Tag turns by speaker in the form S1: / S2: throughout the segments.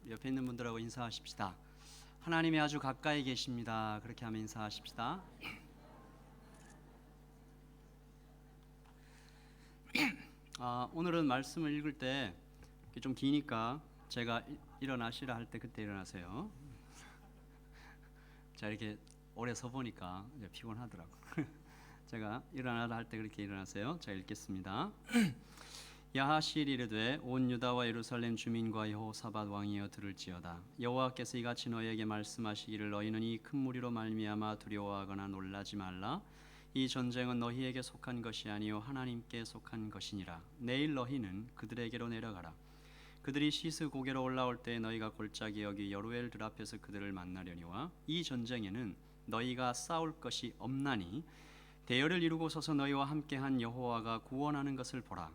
S1: 옆에 있는 분들하고 인사하십시다. 하나님이 아주 가까이 계십니다. 그렇게 하면 인사하십시다. 오늘은 말씀을 읽을 때 좀 기니까 제가 일어나시라 할 때 그때 일어나세요. 자, 이렇게 오래 서 보니까 이제 피곤하더라고. 제가 일어나라 할 때 그렇게 일어나세요. 제가 읽겠습니다. 야하시엘 이르되 온 유다와 예루살렘 주민과 여호사밧 왕이여 들을지어다. 여호와께서 이같이 너희에게 말씀하시기를 너희는 이 큰 무리로 말미암아 두려워하거나 놀라지 말라. 이 전쟁은 너희에게 속한 것이 아니요 하나님께 속한 것이니라. 내일 너희는 그들에게로 내려가라. 그들이 시스 고개로 올라올 때 너희가 골짜기 여기 여루엘 들 앞에서 그들을 만나려니와 이 전쟁에는 너희가 싸울 것이 없나니 대열을 이루고 서서 너희와 함께한 여호와가 구원하는 것을 보라.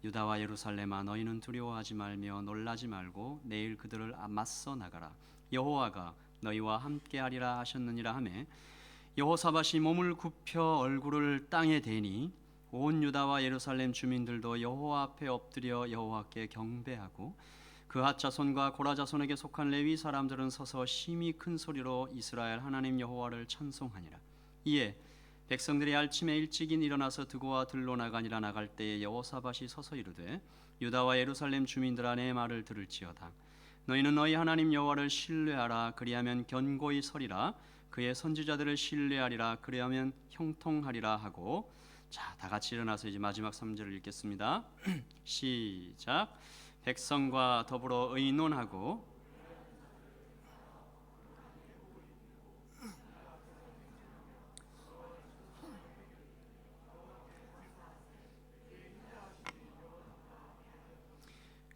S1: 유다와 예루살렘아 너희는 두려워하지 말며 놀라지 말고 내일 그들을 맞서 나가라. 여호와가 너희와 함께하리라 하셨느니라 하매 여호사밧이 몸을 굽혀 얼굴을 땅에 대니 온 유다와 예루살렘 주민들도 여호와 앞에 엎드려 여호와께 경배하고 그핫 자손과 고라 자손에게 속한 레위 사람들은 서서 심히 큰 소리로 이스라엘 하나님 여호와를 찬송하니라. 이에 백성들이 아침에 일찍이 일어나서 드고와 들로 나가니라. 나갈 때에 여호사밧이 서서 이르되 유다와 예루살렘 주민들아 내 말을 들을지어다. 너희는 너희 하나님 여호와를 신뢰하라. 그리하면 견고히 서리라. 그의 선지자들을 신뢰하리라. 그리하면 형통하리라 하고, 자, 다 같이 일어나서 이제 마지막 3절을 읽겠습니다. 시작. 백성과 더불어 의논하고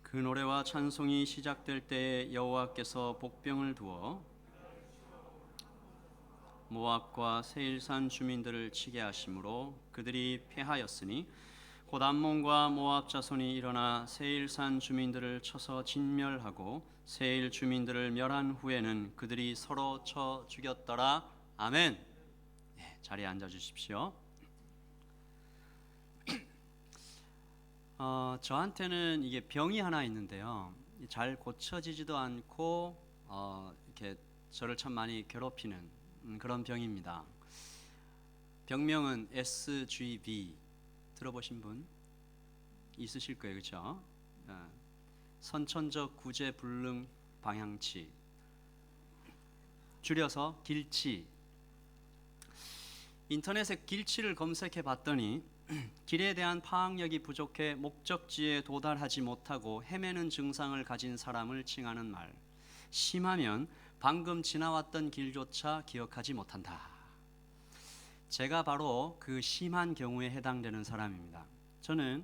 S1: 그 노래와 찬송이 시작될 때에 여호와께서 복병을 두어 모압과 세일산 주민들을 치게 하심으로 그들이 패하였으니 곧 암몬과 모압 자손이 일어나 세일산 주민들을 쳐서 진멸하고 세일 주민들을 멸한 후에는 그들이 서로 쳐 죽였더라. 아멘. 네, 자리에 앉아 주십시오. 저한테는 이게 병이 하나 있는데요. 잘 고쳐지지도 않고 이렇게 저를 참 많이 괴롭히는 그런 병입니다. 병명은 SGB 들어보신 분 있으실 거예요, 그렇죠? 선천적 구제불능 방향치, 줄여서 길치. 인터넷에 길치를 검색해 봤더니 길에 대한 파악력이 부족해 목적지에 도달하지 못하고 헤매는 증상을 가진 사람을 칭하는 말. 심하면 방금 지나왔던 길조차 기억하지 못한다. 제가 바로 그 심한 경우에 해당되는 사람입니다. 저는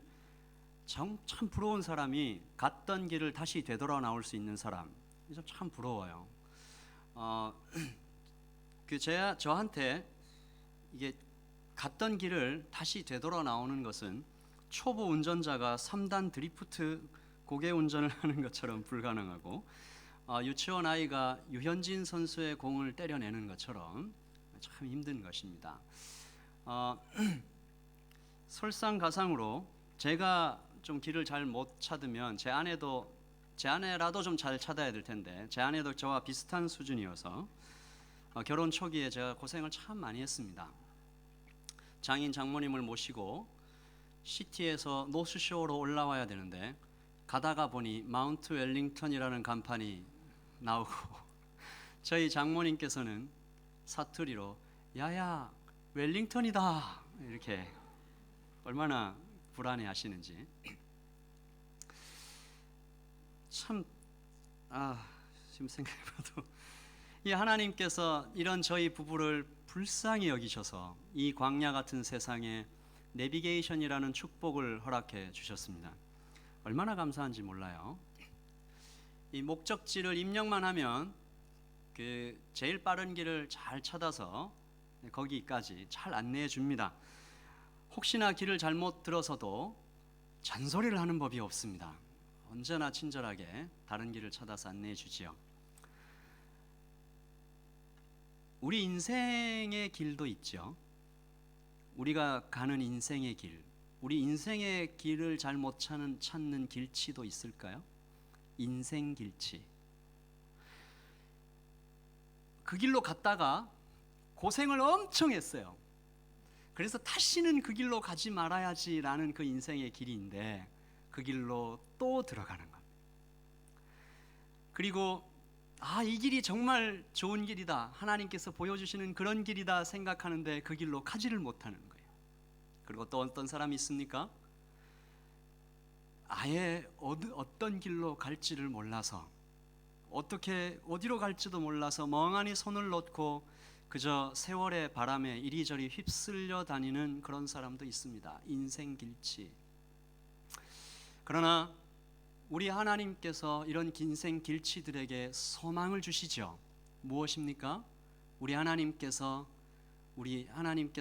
S1: 참 부러운 사람이 갔던 길을 다시 되돌아 나올 수 있는 사람. 참 부러워요. 저한테 이게 갔던 길을 다시 되돌아 나오는 것은 초보 운전자가 3단 드리프트 고개 운전을 하는 것처럼 불가능하고 유치원 아이가 유현진 선수의 공을 때려내는 것처럼 참 힘든 것입니다. 설상가상으로 제가 좀 길을 잘 못 찾으면 제 아내라도 좀 잘 찾아야 될 텐데 제 아내도 저와 비슷한 수준이어서 결혼 초기에 제가 고생을 참 많이 했습니다. 장인 장모님을 모시고 시티에서 노스쇼어로 올라와야 되는데 가다가 보니 마운트 웰링턴이라는 간판이 나오고 저희 장모님께서는 사투리로 야야 웰링턴이다 이렇게 얼마나 불안해 하시는지 참 지금 생각해봐도 이 하나님께서 이런 저희 부부를 불쌍히 여기셔서 이 광야 같은 세상에 내비게이션이라는 축복을 허락해 주셨습니다. 얼마나 감사한지 몰라요. 이 목적지를 입력만 하면 그 제일 빠른 길을 잘 찾아서 거기까지 잘 안내해 줍니다. 혹시나 길을 잘못 들어서도 잔소리를 하는 법이 없습니다. 언제나 친절하게 다른 길을 찾아서 안내해 주지요. 우리 인생의 길도 있죠. 우리가 가는 인생의 길, 우리 인생의 길을 잘 못 찾는 길치도 있을까요? 인생 길치. 그 길로 갔다가 고생을 엄청 했어요. 그래서 다시는 그 길로 가지 말아야지라는 그 인생의 길인데 그 길로 또 들어가는 겁니다. 그리고 이 길이 정말 좋은 길이다, 하나님께서 보여주시는 그런 길이다 생각하는데 그 길로 가지를 못하는 거예요. 그리고 또 어떤 사람이 있습니까? 아예 어떤 길로 갈지를 몰라서, 어디로 갈지도 몰라서 멍하니 손을 놓고 그저 세월의 바람에 이리저리 휩쓸려 다니는 그런 사람도 있습니다. 인생 길치. 그러나 우리 하나님께서 이런 인생 길치들에게 소망을 주시죠. 무엇입니까? 우리 하나님께서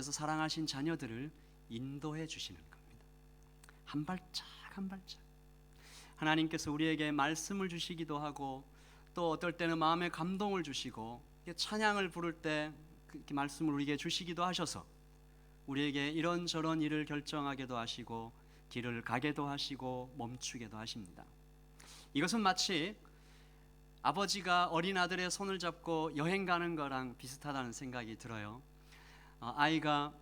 S1: 사랑하신 자녀들을 인도해 주시는 겁니다. 한 발짝 한 발짝. 하나님께서 우리에게 말씀을 주시기도 하고, 또 어떨 때는 마음에 감동을 주시고, 찬양을 부를 때 그렇게 말씀을 우리에게 주시기도 하셔서 우리에게 이런저런 일을 결정하게도 하시고, 길을 가게도 하시고 멈추게도 하십니다. 이것은 마치 아버지가 어린 아들의 손을 잡고 여행 가는 거랑 비슷하다는 생각이 들어요. 아이가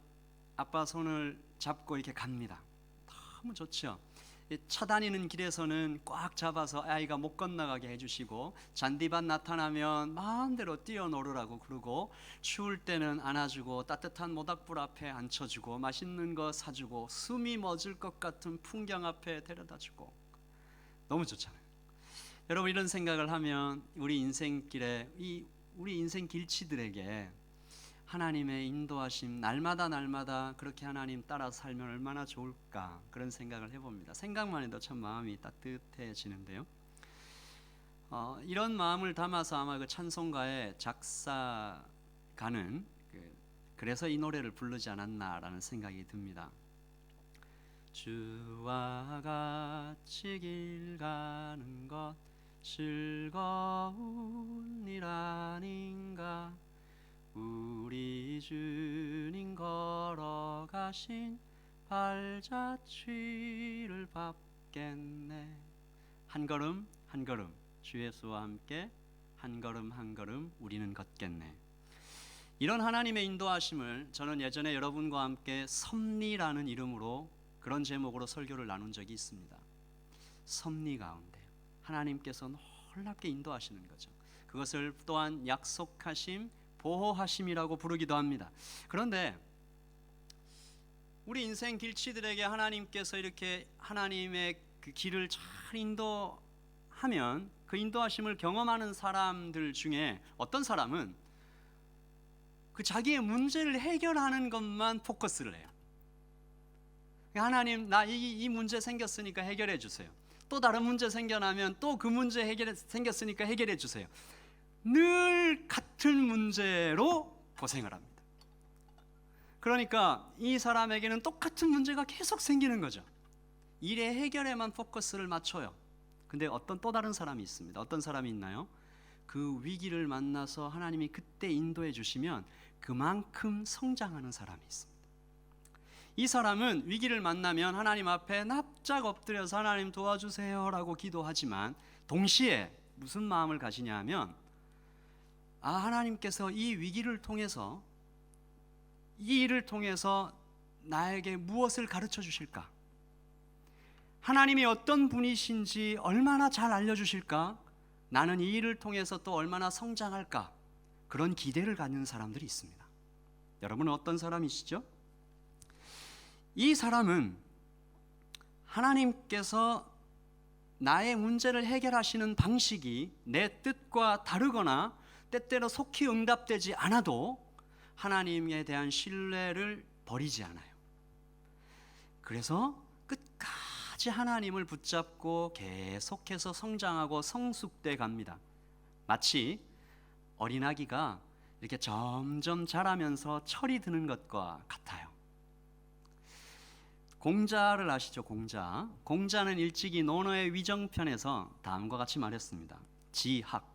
S1: 아빠 손을 잡고 이렇게 갑니다. 너무 좋죠. 차 다니는 길에서는 꽉 잡아서 아이가 못 건너가게 해주시고, 잔디밭 나타나면 마음대로 뛰어놀으라고 그러고, 추울 때는 안아주고 따뜻한 모닥불 앞에 앉혀주고 맛있는 거 사주고 숨이 멎을 것 같은 풍경 앞에 데려다주고, 너무 좋잖아요. 여러분, 이런 생각을 하면 우리 인생길에 우리 인생 길치들에게 하나님의 인도하심 날마다 그렇게 하나님 따라 살면 얼마나 좋을까, 그런 생각을 해봅니다. 생각만 해도 참 마음이 따뜻해지는데요. 이런 마음을 담아서 아마 그 찬송가의 작사가는 그래서 이 노래를 부르지 않았나라는 생각이 듭니다. 주와 같이 길 가는 것 즐거운 일 아닌가, 우리 주님 걸어가신 발자취를 밟겠네. 한 걸음 한 걸음 주 예수와 함께 한 걸음 한 걸음 우리는 걷겠네. 이런 하나님의 인도하심을 저는 예전에 여러분과 함께 섭리라는 이름으로, 그런 제목으로 설교를 나눈 적이 있습니다. 섭리 가운데 하나님께서 놀랍게 인도하시는 거죠. 그것을 또한 약속하심, 보호하심이라고 부르기도 합니다. 그런데 우리 인생 길치들에게 하나님께서 이렇게 하나님의 그 길을 잘 인도하면, 그 인도하심을 경험하는 사람들 중에 어떤 사람은 그 자기의 문제를 해결하는 것만 포커스를 해요. 하나님, 나 이 문제 생겼으니까 해결해 주세요. 또 다른 문제 생겨나면 또 그 문제 생겼으니까 해결해 주세요. 늘 같은 문제로 고생을 합니다. 그러니까 이 사람에게는 똑같은 문제가 계속 생기는 거죠. 일의 해결에만 포커스를 맞춰요. 근데 또 다른 사람이 있습니다. 어떤 사람이 있나요? 그 위기를 만나서 하나님이 그때 인도해 주시면 그만큼 성장하는 사람이 있습니다. 이 사람은 위기를 만나면 하나님 앞에 납작 엎드려서 하나님 도와주세요 라고 기도하지만, 동시에 무슨 마음을 가지냐 하면, 하나님께서 이 위기를 통해서, 이 일을 통해서 나에게 무엇을 가르쳐 주실까? 하나님이 어떤 분이신지 얼마나 잘 알려주실까? 나는 이 일을 통해서 또 얼마나 성장할까? 그런 기대를 갖는 사람들이 있습니다. 여러분은 어떤 사람이시죠? 이 사람은 하나님께서 나의 문제를 해결하시는 방식이 내 뜻과 다르거나 때때로 속히 응답되지 않아도 하나님에 대한 신뢰를 버리지 않아요. 그래서 끝까지 하나님을 붙잡고 계속해서 성장하고 성숙돼 갑니다. 마치 어린아기가 이렇게 점점 자라면서 철이 드는 것과 같아요. 공자를 아시죠? 공자는 일찍이 논어의 위정편에서 다음과 같이 말했습니다. 지학,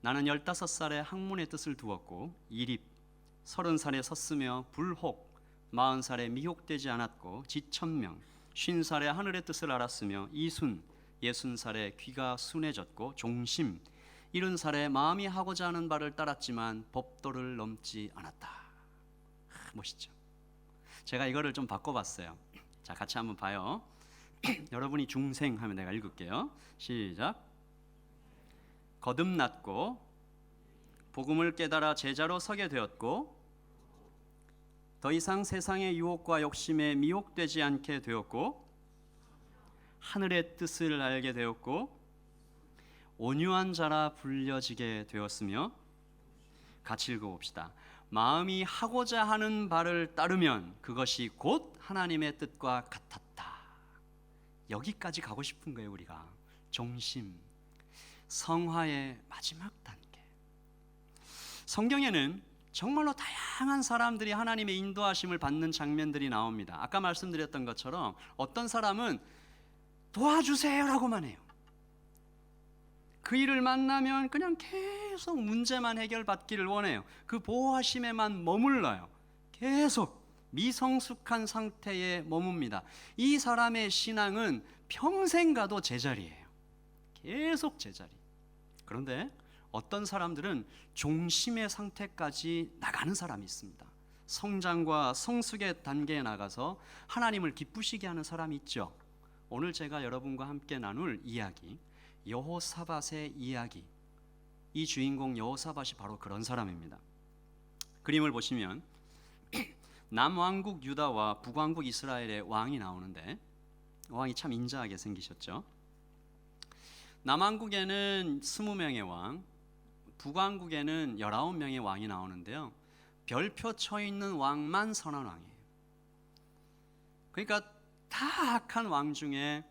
S1: 나는 15살에 학문의 뜻을 두었고, 이립, 30살에 섰으며 불혹, 40살에 미혹되지 않았고, 지천명, 50살에 하늘의 뜻을 알았으며, 이순, 60살에 귀가 순해졌고, 종심, 70살에 마음이 하고자 하는 바를 따랐지만 법도를 넘지 않았다. 멋있죠? 제가 이거를 좀 바꿔봤어요. 자, 같이 한번 봐요. 여러분이 중생 하면 내가 읽을게요. 시작. 거듭났고 복음을 깨달아 제자로 서게 되었고 더 이상 세상의 유혹과 욕심에 미혹되지 않게 되었고 하늘의 뜻을 알게 되었고 온유한 자라 불려지게 되었으며, 같이 읽어봅시다. 마음이 하고자 하는 바를 따르면 그것이 곧 하나님의 뜻과 같았다. 여기까지 가고 싶은 거예요. 우리가 종심, 성화의 마지막 단계. 성경에는 정말로 다양한 사람들이 하나님의 인도하심을 받는 장면들이 나옵니다. 아까 말씀드렸던 것처럼 어떤 사람은 도와주세요라고만 해요. 그 일을 만나면 그냥 계속 문제만 해결받기를 원해요. 그 보호하심에만 머물러요. 계속 미성숙한 상태에 머뭅니다. 이 사람의 신앙은 평생 가도 제자리예요. 계속 제자리. 그런데 어떤 사람들은 종심의 상태까지 나가는 사람이 있습니다. 성장과 성숙의 단계에 나가서 하나님을 기쁘시게 하는 사람이 있죠. 오늘 제가 여러분과 함께 나눌 이야기, 여호사밧의 이야기. 이 주인공 여호사밧이 바로 그런 사람입니다. 그림을 보시면 남왕국 유다와 북왕국 이스라엘의 왕이 나오는데, 왕이 참 인자하게 생기셨죠. 남왕국에는 20명의 왕, 북왕국에는 19명의 왕이 나오는데요, 별표 쳐 있는 왕만 선한 왕이에요. 그러니까 다 악한 왕 중에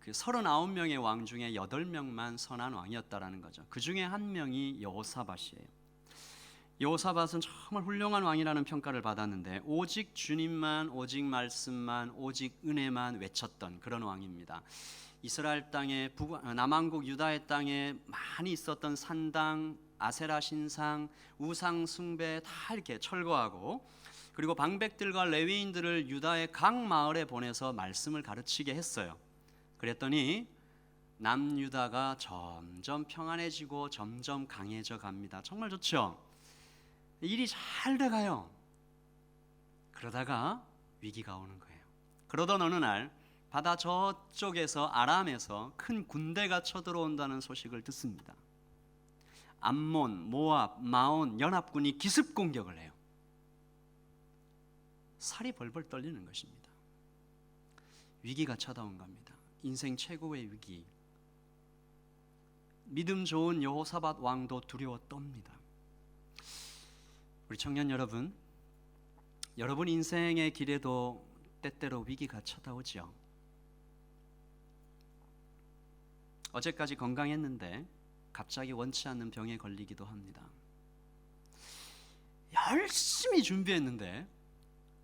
S1: 그 39명의 왕 중에 8명만 선한 왕이었다라는 거죠. 그 중에 한 명이 여호사밧이에요. 여호사밧은 정말 훌륭한 왕이라는 평가를 받았는데 오직 주님만, 오직 말씀만, 오직 은혜만 외쳤던 그런 왕입니다. 이스라엘 땅에 남왕국 유다의 땅에 많이 있었던 산당, 아세라 신상, 우상 숭배 다 이렇게 철거하고, 그리고 방백들과 레위인들을 유다의 각 마을에 보내서 말씀을 가르치게 했어요. 그랬더니 남유다가 점점 평안해지고 점점 강해져 갑니다. 정말 좋죠? 일이 잘 돼가요. 그러다가 위기가 오는 거예요. 그러던 어느 날 바다 저쪽에서 아람에서 큰 군대가 쳐들어온다는 소식을 듣습니다. 암몬, 모압, 마온 연합군이 기습 공격을 해요. 살이 벌벌 떨리는 것입니다. 위기가 찾아온 겁니다. 인생 최고의 위기. 믿음 좋은 여호사밧 왕도 두려워 떱니다. 우리 청년 여러분, 여러분 인생의 길에도 때때로 위기가 찾아오죠. 어제까지 건강했는데 갑자기 원치 않는 병에 걸리기도 합니다. 열심히 준비했는데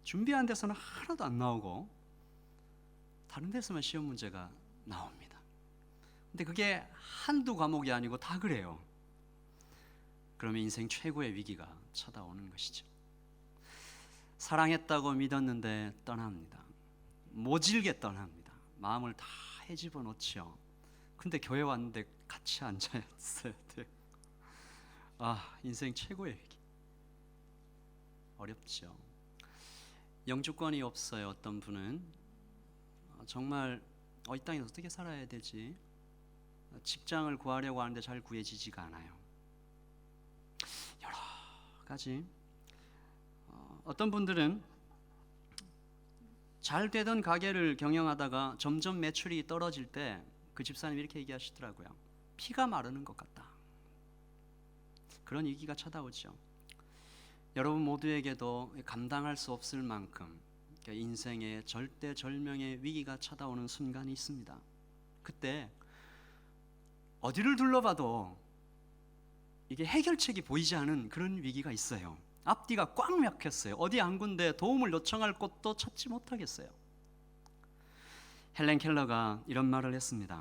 S1: 준비한 데서는 하나도 안 나오고 다른 데서만 시험 문제가 나옵니다. 근데 그게 한두 과목이 아니고 다 그래요. 그러면 인생 최고의 위기가 찾아오는 것이죠. 사랑했다고 믿었는데 떠납니다. 모질게 떠납니다. 마음을 다 헤집어 놓죠. 근데 교회 왔는데 같이 앉아 있어야 돼요. 인생 최고의 위기. 어렵죠. 영주권이 없어요. 어떤 분은 정말 이 땅에서 어떻게 살아야 되지? 직장을 구하려고 하는데 잘 구해지지가 않아요. 여러 가지. 어떤 분들은 잘 되던 가게를 경영하다가 점점 매출이 떨어질 때 그 집사님이 이렇게 얘기하시더라고요. 피가 마르는 것 같다. 그런 위기가 찾아오죠. 여러분 모두에게도 감당할 수 없을 만큼 인생의 절대절명의 위기가 찾아오는 순간이 있습니다. 그때 어디를 둘러봐도 이게 해결책이 보이지 않은 그런 위기가 있어요. 앞뒤가 꽉 막혔어요. 어디 한 군데 도움을 요청할 곳도 찾지 못하겠어요. 헬렌 켈러가 이런 말을 했습니다.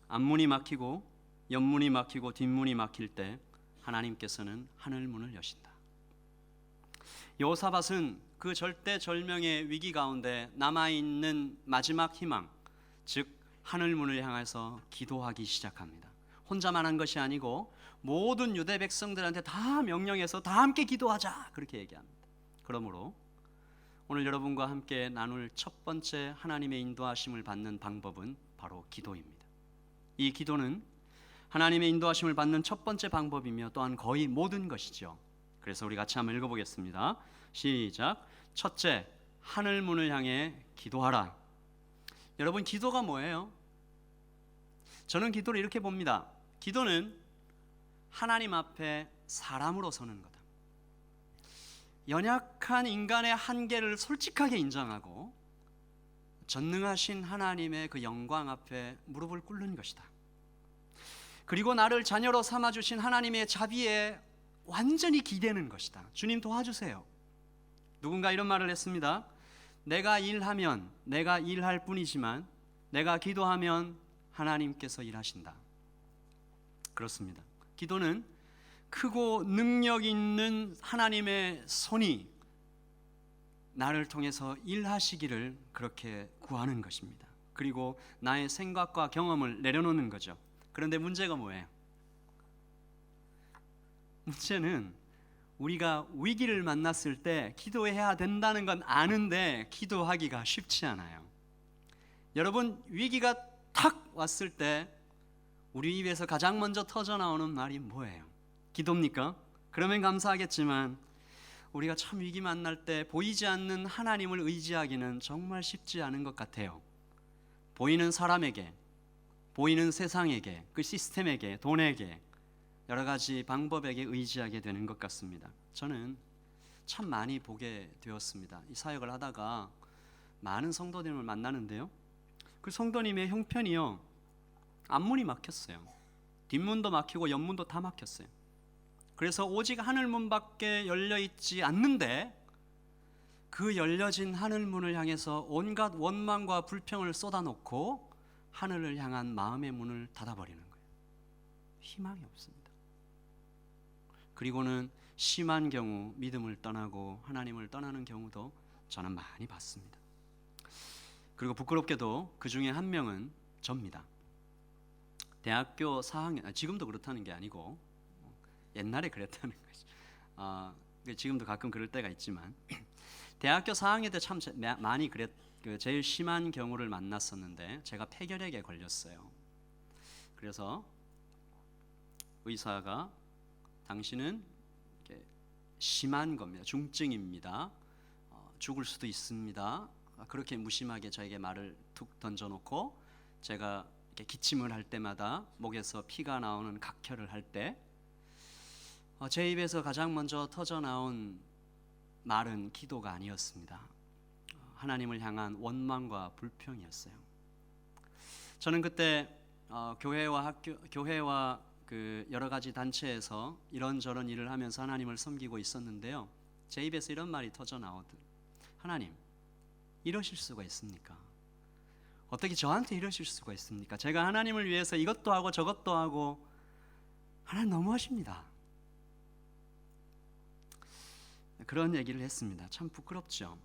S1: 앞문이 막히고 옆문이 막히고 뒷문이 막힐 때 하나님께서는 하늘 문을 여신다. 여호사밧은 그 절대절명의 위기 가운데 남아있는 마지막 희망, 즉 하늘 문을 향해서 기도하기 시작합니다. 혼자만 한 것이 아니고 모든 유대 백성들한테 다 명령해서 다 함께 기도하자 그렇게 얘기합니다. 그러므로 오늘 여러분과 함께 나눌 첫 번째 하나님의 인도하심을 받는 방법은 바로 기도입니다. 이 기도는 하나님의 인도하심을 받는 첫 번째 방법이며 또한 거의 모든 것이죠. 그래서 우리 같이 한번 읽어보겠습니다. 시작. 첫째, 하늘 문을 향해 기도하라. 여러분, 기도가 뭐예요? 저는 기도를 이렇게 봅니다. 기도는 하나님 앞에 사람으로 서는 거다. 연약한 인간의 한계를 솔직하게 인정하고 전능하신 하나님의 그 영광 앞에 무릎을 꿇는 것이다. 그리고 나를 자녀로 삼아주신 하나님의 자비에 완전히 기대는 것이다. 주님 도와주세요. 누군가 이런 말을 했습니다. 내가 일하면 내가 일할 뿐이지만 내가 기도하면 하나님께서 일하신다. 그렇습니다. 기도는 크고 능력 있는 하나님의 손이 나를 통해서 일하시기를 그렇게 구하는 것입니다. 그리고 나의 생각과 경험을 내려놓는 거죠. 그런데 문제가 뭐예요? 문제는 우리가 위기를 만났을 때 기도해야 된다는 건 아는데 기도하기가 쉽지 않아요. 여러분, 위기가 탁 왔을 때 우리 입에서 가장 먼저 터져나오는 말이 뭐예요? 기도입니까? 그러면 감사하겠지만 우리가 참 위기 만날 때 보이지 않는 하나님을 의지하기는 정말 쉽지 않은 것 같아요. 보이는 사람에게, 보이는 세상에게, 그 시스템에게, 돈에게, 여러 가지 방법에게 의지하게 되는 것 같습니다. 저는 참 많이 보게 되었습니다. 이 사역을 하다가 많은 성도님을 만나는데요, 그 성도님의 형편이요, 앞문이 막혔어요. 뒷문도 막히고 옆문도 다 막혔어요. 그래서 오직 하늘문밖에 열려있지 않는데 그 열려진 하늘문을 향해서 온갖 원망과 불평을 쏟아놓고 하늘을 향한 마음의 문을 닫아버리는 거예요. 희망이 없습니다. 그리고는 심한 경우 믿음을 떠나고 하나님을 떠나는 경우도 저는 많이 봤습니다. 그리고 부끄럽게도 그 중에 한 명은 접니다. 대학교 4학년, 지금도 그렇다는 게 아니고 옛날에 그랬다는 거죠. 지금도 가끔 그럴 때가 있지만 대학교 4학년 때 참 많이 제일 심한 경우를 만났었는데 제가 폐결핵에 걸렸어요. 그래서 의사가 당신은 심한 겁니다. 중증입니다. 죽을 수도 있습니다. 그렇게 무심하게 저에게 말을 툭 던져놓고 제가 이렇게 기침을 할 때마다 목에서 피가 나오는 각혈을 할 때 제 입에서 가장 먼저 터져나온 말은 기도가 아니었습니다. 하나님을 향한 원망과 불평이었어요. 저는 그때 교회와 그 여러 가지 단체에서 이런저런 일을 하면서 하나님을 섬기고 있었는데요, 제 입에서 이런 말이 터져 나오더라고요. 하나님, 이러실 수가 있습니까? 어떻게 저한테 이러실 수가 있습니까? 제가 하나님을 위해서 이것도 하고 저것도 하고 하나님 너무하십니다. 그런 얘기를 했습니다. 참 부끄럽죠.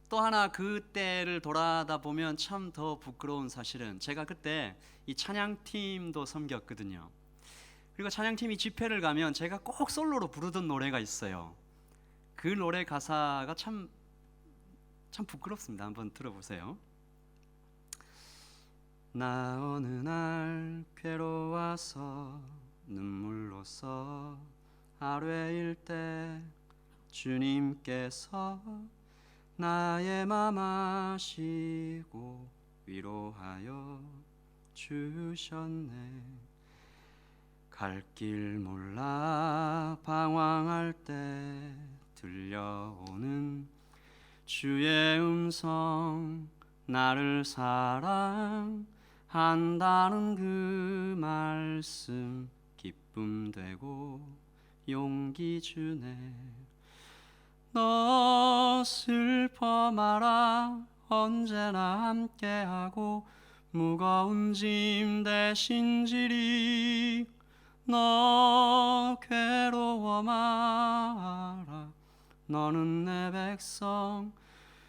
S1: 또 하나 그때를 돌아다 보면 참 더 부끄러운 사실은 제가 그때 이 찬양팀도 섬겼거든요. 그리고 찬양팀이 집회를 가면 제가 꼭 솔로로 부르던 노래가 있어요. 그 노래 가사가 참 부끄럽습니다. 한번 들어보세요. 나 어느 날 괴로워서 눈물로써 아뢰일 때 주님께서 나의 맘 아시고 위로하여 주셨네. 갈 길 몰라 방황할 때 들려오는 주의 음성, 나를 사랑한다는 그 말씀 기쁨 되고 용기 주네. 너 슬퍼 마라, 언제나 함께하고 무거운 짐 대신 지리. 너 괴로워 마라, 너는 내 백성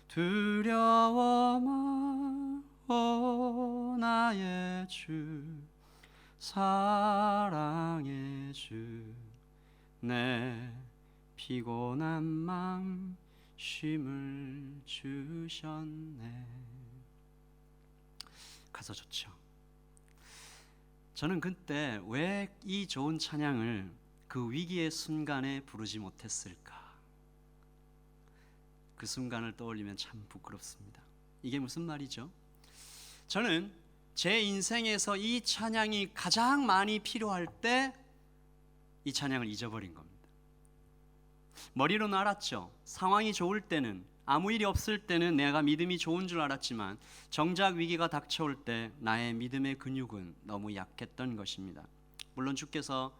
S1: 두려워 마. 오 나의 주, 사랑의 주 내 피곤한 맘 쉼을 주셨네. 가사 좋죠. 저는 그때 왜 이 좋은 찬양을 그 위기의 순간에 부르지 못했을까? 그 순간을 떠올리면 참 부끄럽습니다. 이게 무슨 말이죠? 저는 제 인생에서 이 찬양이 가장 많이 필요할 때 이 찬양을 잊어버린 겁니다. 머리로는 알았죠. 상황이 좋을 때는, 아무 일이 없을 때는 내가 믿음이 좋은 줄 알았지만 정작 위기가 닥쳐올 때 나의 믿음의 근육은 너무 약했던 것입니다. 물론 주께서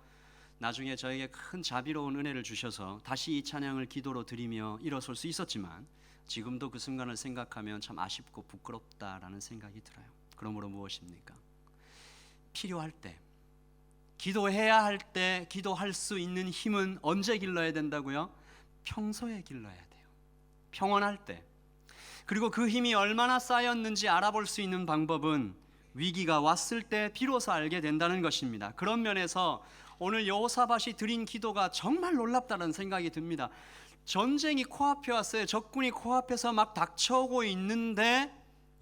S1: 나중에 저에게 큰 자비로운 은혜를 주셔서 다시 이 찬양을 기도로 드리며 일어설 수 있었지만 지금도 그 순간을 생각하면 참 아쉽고 부끄럽다라는 생각이 들어요. 그러므로 무엇입니까? 필요할 때, 기도해야 할 때 기도할 수 있는 힘은 언제 길러야 된다고요? 평소에 길러야 돼요. 평온할 때. 그리고 그 힘이 얼마나 쌓였는지 알아볼 수 있는 방법은 위기가 왔을 때 비로소 알게 된다는 것입니다. 그런 면에서 오늘 여호사밧이 드린 기도가 정말 놀랍다는 생각이 듭니다. 전쟁이 코앞에 왔어요. 적군이 코앞에서 막 닥쳐오고 있는데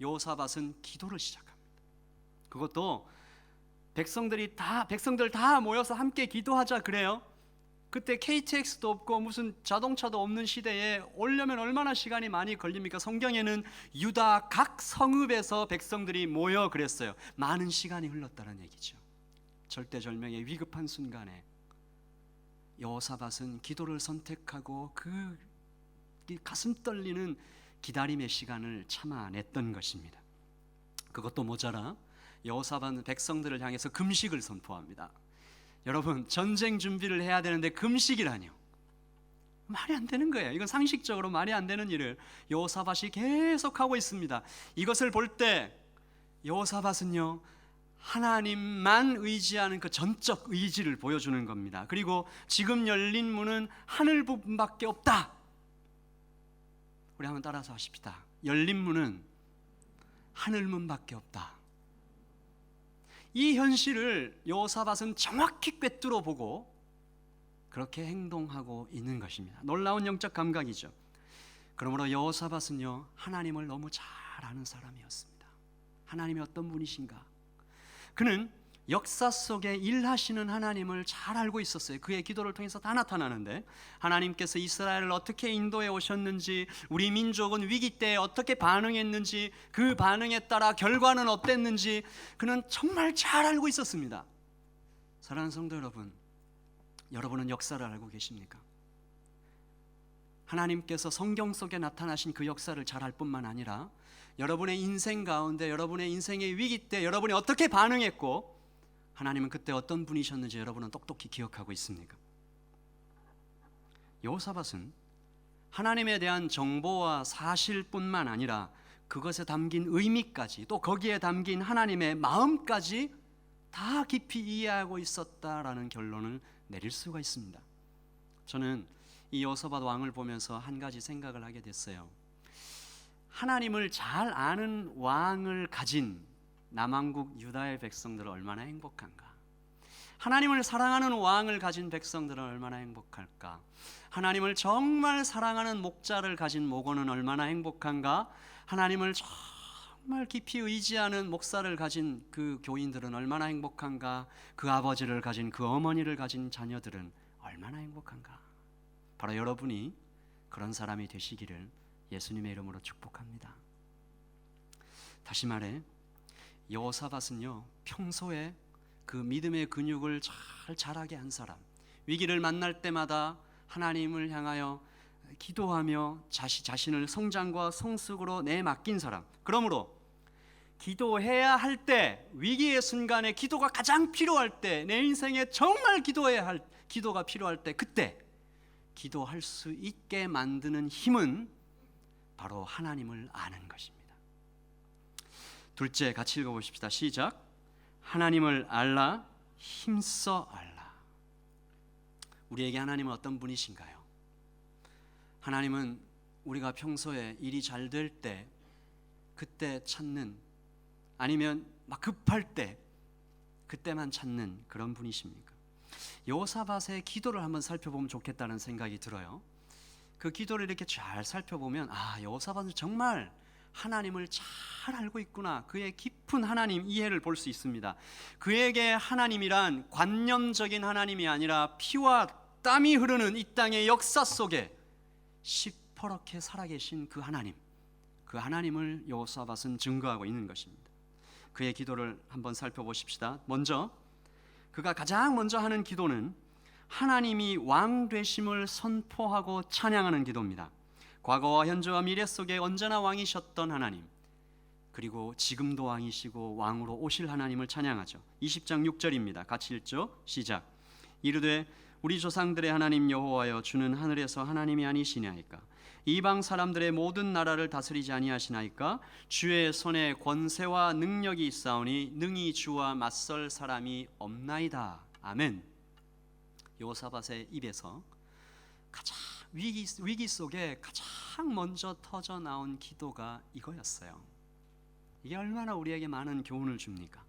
S1: 여호사밧은 기도를 시작합니다. 그것도 백성들 다 모여서 함께 기도하자 그래요. 그때 KTX도 없고 무슨 자동차도 없는 시대에 오려면 얼마나 시간이 많이 걸립니까? 성경에는 유다 각 성읍에서 백성들이 모여 그랬어요. 많은 시간이 흘렀다는 얘기죠. 절대절명의 위급한 순간에 여호사밧은 기도를 선택하고 그 가슴 떨리는 기다림의 시간을 참아냈던 것입니다. 그것도 모자라 여호사밧은 백성들을 향해서 금식을 선포합니다. 여러분, 전쟁 준비를 해야 되는데 금식이라뇨. 말이 안 되는 거예요. 이건 상식적으로 말이 안 되는 일을 여호사밧이 계속하고 있습니다. 이것을 볼 때 여호사밧은요, 하나님만 의지하는 그 전적 의지를 보여주는 겁니다. 그리고 지금 열린 문은 하늘 부분밖에 없다. 우리 한번 따라서 하십시다. 열린 문은 하늘 문밖에 없다. 이 현실을 여호사밧은 정확히 꿰뚫어 보고 그렇게 행동하고 있는 것입니다. 놀라운 영적 감각이죠. 그러므로 여호사밧은요, 하나님을 너무 잘 아는 사람이었습니다. 하나님이 어떤 분이신가? 그는 역사 속에 일하시는 하나님을 잘 알고 있었어요. 그의 기도를 통해서 다 나타나는데 하나님께서 이스라엘을 어떻게 인도해 오셨는지, 우리 민족은 위기 때 어떻게 반응했는지, 그 반응에 따라 결과는 어땠는지 그는 정말 잘 알고 있었습니다. 사랑하는 성도 여러분, 여러분은 역사를 알고 계십니까? 하나님께서 성경 속에 나타나신 그 역사를 잘 알 뿐만 아니라 여러분의 인생 가운데, 여러분의 인생의 위기 때 여러분이 어떻게 반응했고 하나님은 그때 어떤 분이셨는지 여러분은 똑똑히 기억하고 있습니까? 여호사밧은 하나님에 대한 정보와 사실뿐만 아니라 그것에 담긴 의미까지, 또 거기에 담긴 하나님의 마음까지 다 깊이 이해하고 있었다라는 결론을 내릴 수가 있습니다. 저는 이 여호사밧 왕을 보면서 한 가지 생각을 하게 됐어요. 하나님을 잘 아는 왕을 가진 남왕국 유다의 백성들은 얼마나 행복한가? 하나님을 사랑하는 왕을 가진 백성들은 얼마나 행복할까? 하나님을 정말 사랑하는 목자를 가진 목원은 얼마나 행복한가? 하나님을 정말 깊이 의지하는 목사를 가진 그 교인들은 얼마나 행복한가? 그 아버지를 가진, 그 어머니를 가진 자녀들은 얼마나 행복한가? 바로 여러분이 그런 사람이 되시기를 예수님의 이름으로 축복합니다. 다시 말해, 여호사밧은요, 평소에 그 믿음의 근육을 잘 자라게 한 사람, 위기를 만날 때마다 하나님을 향하여 기도하며 자신을 성장과 성숙으로 내맡긴 사람. 그러므로 기도해야 할 때, 위기의 순간에 기도가 가장 필요할 때, 내 인생에 정말 기도해야 할 기도가 필요할 때, 그때 기도할 수 있게 만드는 힘은 바로 하나님을 아는 것입니다. 둘째, 같이 읽어보십시다. 시작. 하나님을 알라, 힘써 알라. 우리에게 하나님은 어떤 분이신가요? 하나님은 우리가 평소에 일이 잘 될 때, 그때 찾는, 아니면 막 급할 때, 그때만 찾는 그런 분이십니까? 여호사밧의 기도를 한번 살펴보면 좋겠다는 생각이 들어요. 그 기도를 이렇게 잘 살펴보면 여호사밧은 정말 하나님을 잘 알고 있구나, 그의 깊은 하나님 이해를 볼 수 있습니다. 그에게 하나님이란 관념적인 하나님이 아니라 피와 땀이 흐르는 이 땅의 역사 속에 시퍼렇게 살아계신 그 하나님을 여호사밧은 증거하고 있는 것입니다. 그의 기도를 한번 살펴보십시다. 먼저 그가 가장 먼저 하는 기도는 하나님이 왕 되심을 선포하고 찬양하는 기도입니다. 과거와 현재와 미래 속에 언제나 왕이셨던 하나님, 그리고 지금도 왕이시고 왕으로 오실 하나님을 찬양하죠. 20장 6절입니다. 같이 읽죠. 시작. 이르되 우리 조상들의 하나님 여호와여, 주는 하늘에서 하나님이 아니시나이까? 이방 사람들의 모든 나라를 다스리지 아니하시나이까? 주의 손에 권세와 능력이 있사오니 능히 주와 맞설 사람이 없나이다. 아멘. 여호사밧의 입에서 가장 위기 속에 가장 먼저 터져 나온 기도가 이거였어요. 이게 얼마나 우리에게 많은 교훈을 줍니까?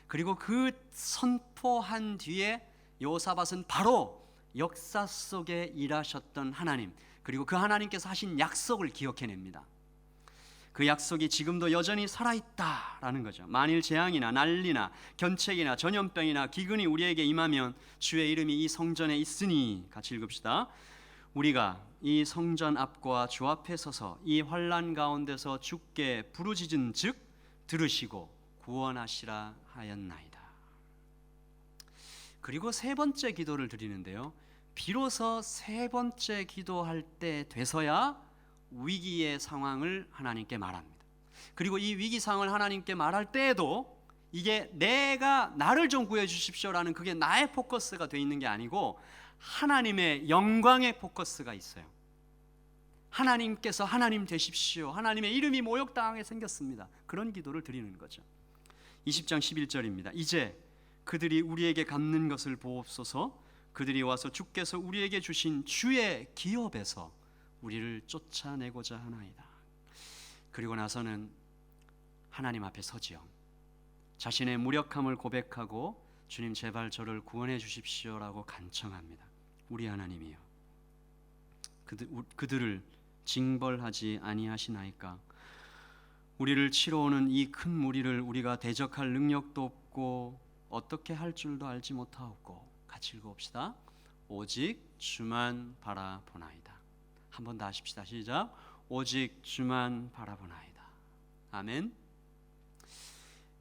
S1: 그리고 그 선포한 뒤에 여호사밧은 바로 역사 속에 일하셨던 하나님, 그리고 그 하나님께서 하신 약속을 기억해냅니다. 그 약속이 지금도 여전히 살아있다라는 거죠. 만일 재앙이나 난리나 견책이나 전염병이나 기근이 우리에게 임하면 주의 이름이 이 성전에 있으니, 같이 읽읍시다. 우리가 이 성전 앞과 주 앞에 서서 이 환난 가운데서 주께 부르짖은 즉 들으시고 구원하시라 하였나이다. 그리고 세 번째 기도를 드리는데요, 비로소 세 번째 기도할 때 돼서야 위기의 상황을 하나님께 말합니다. 그리고 이 위기 상황을 하나님께 말할 때에도 이게 내가 나를 좀 구해 주십시오라는 그게 나의 포커스가 돼 있는 게 아니고 하나님의 영광의 포커스가 있어요. 하나님께서 하나님 되십시오, 하나님의 이름이 모욕당하게 생겼습니다, 그런 기도를 드리는 거죠. 20장 11절입니다. 이제 그들이 우리에게 갚는 것을 보옵소서. 그들이 와서 주께서 우리에게 주신 주의 기업에서 우리를 쫓아내고자 하나이다. 그리고 나서는 하나님 앞에 서지요. 자신의 무력함을 고백하고 주님 제발 저를 구원해 주십시오라고 간청합니다. 우리 하나님이요, 그들을 징벌하지 아니하시나이까? 우리를 치러 오는 이 큰 무리를 우리가 대적할 능력도 없고 어떻게 할 줄도 알지 못하옵고. 같이 읽어봅시다. 오직 주만 바라보나이다. 한 번 더 하십시다. 시작. 오직 주만 바라보나이다. 아멘.